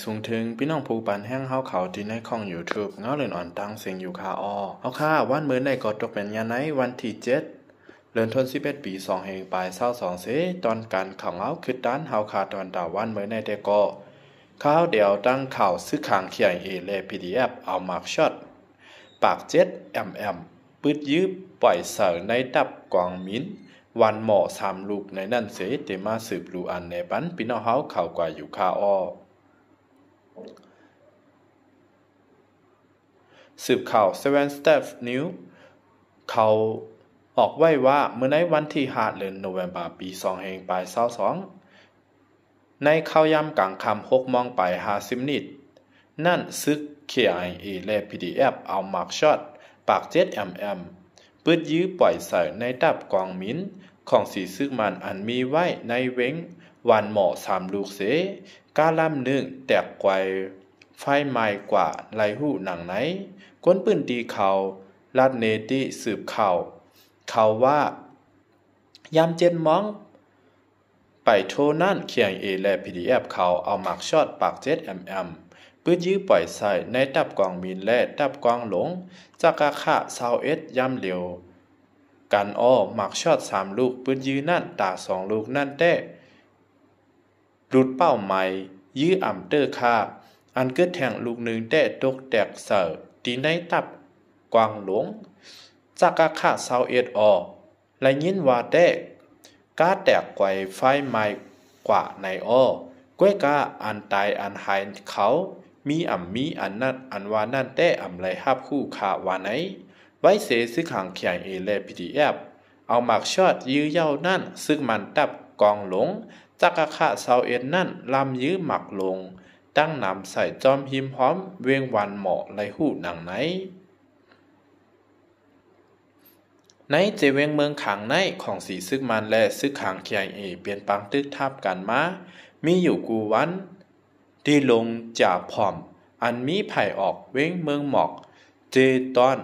สูงถึงพี่น้องผู้ปันแห้งเฮาเขาที่ในข้อง YouTube เงาเลื่อนอ่อนตังเสียงอยู่คาเอาค่ะวันมื้อในก็ตกเป็นยาไหนวันที่7เดือนธันวาคมปี2แห่งปลาย22เสตอนการข่าวเงาคือด้านเฮาคาตอนดาวันมื้อในแต่ก็ข่าวเดียวตั้งข่าวซื้อขางเขียงเอและ PDF เอามากช็อตปาก7mm ปืดยืบปล่อยเสในดับกวางมิ้นวันหมอ3ลูกในนั่นเสเตมาสืบรู้อันในปันพี่น้องเฮาเข้ากว่าอยู่คาสืบข่าว7 Steps News เขาออกไว้ว่าเมื่อในวันที่5เดือนโนเวมบาปี2แห่งปลาย22ในข่าวยามกลางค่ำ6 โมงไป50นิดนั่นซึก KIA และ PDF เอามาร์กช็อตปาก7mm ปืดยื้อปล่อยใส่ในดับกองมิ้นของสีซึกมันอันมีไว้ในเว้งวันหมอ3ลูกเสกาล่ำหนึ่งแตกไกวไฟไหม้กว่าไหลหูหนังไหนก้นปืนตีเขาลัดเนติสืบข่าวเขาว่ายาม7 โมงไปโทนั่นเขียงเอและ PDF เขาเอามาร์กช็อตปาก7mm ปืดยื้อปล่อยใส่ในดับกองมินและดับกองหลงจากอาคา21ย่ำเหลียวกันมาร์กช็อต3ลูกปืดยื้อนั่นตา2ลูกนั่นแต่หลุดเป้าหมายยื้ออ่ำเตอร์ค่าอันเกิดแทงลูกหนึ่งแต่ตกแตกเสือตีในตับกวางหลงจากอาคา21และยินว่าแต่กาแตกไกวไฟไหม้กว่าในก้วยกาอันตายอันหายเขามีมีอันนั้นอันว่านั่นแต่ไรฮับคู่ขาว่าไหนไว้เสซึกหางเขียงเอและ PDF เอาหมักช็อตยื้อเย้านั่นซึ่งมันตับกองหลงจากอาคา21นั่นลำยื้อหมักลงตั้งนำใส่จอมหิมพร้อมเวียงวันเหมาะไรหูหนังไหนในเจเวงเมืองขังในของสีซึกมันและซึกขังเขียงเอเปลี่ยนปังตึกทับกันมามีอยู่กูวันที่ลงจากผอมอันมีไผ่ออกเว้งเมืองหมอกเจตอน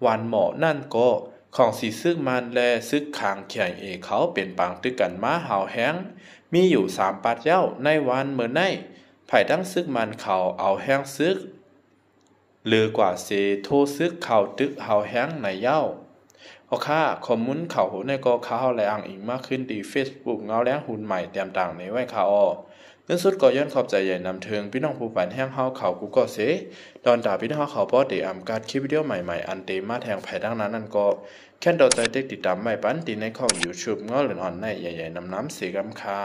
วันหมอนั่นก็ของสีซึกมันและซึกขังเขียงเอเขาเป็นปังตึกกันมาหาวแห้งมีอยู่3 ปัดเย้าในวันเมื่อในไผ่ทั้งซึกมันเขาเอาแห้งซึกหรือกว่าเซโทซึกเขาตึกเอาแห้งในเย้าเอาค่าคอมมุนเขาในก็เขาและอ้างอิงมากขึ้นดี Facebook เงาแล้งหุ่นใหม่เตรียมต่างในไว้ข่าวเงินสุดก็ย้อนขอบใจใหญ่นำเทิงพี่น้องผู้ฝันแห้งเฮาเขากูก็เสตอนด่าพี่น้องเขาพอเตอำการคลิปวิดีโอใหม่ๆอันเตมาแทงไผ่ดังนั้นนั่นก็แค่ดอใจเด็กติดตามไม่ปันตีในข้อง YouTube เงาเหลือนอ่อนในใหญ่ๆนำน้ำเสียกำคา